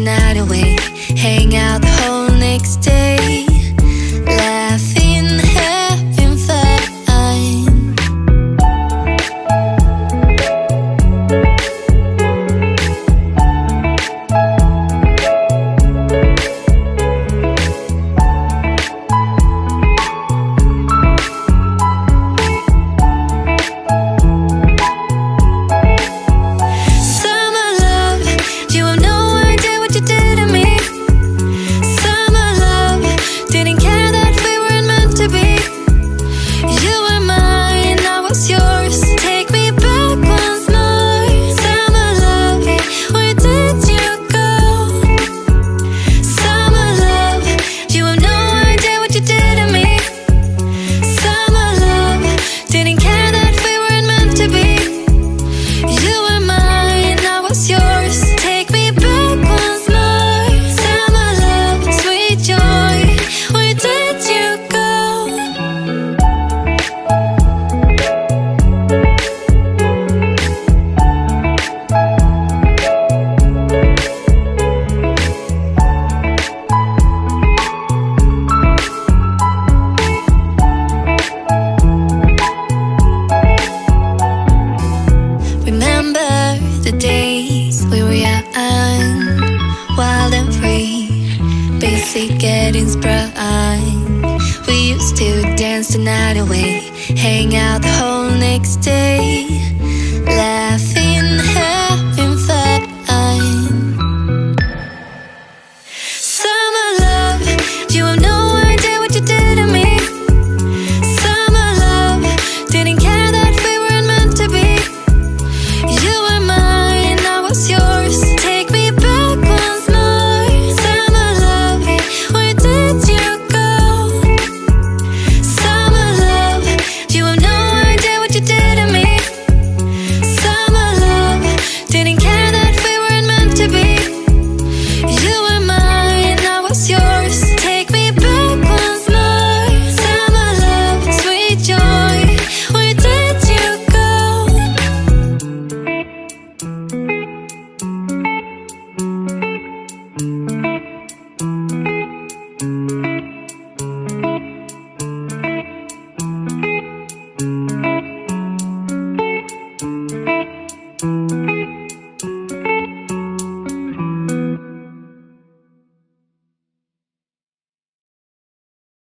night away, hang out the whole next day, laughing, having fun. The days we were young, wild and free, basic getting sprung. We used to dance the night away, hang out the whole next day, laugh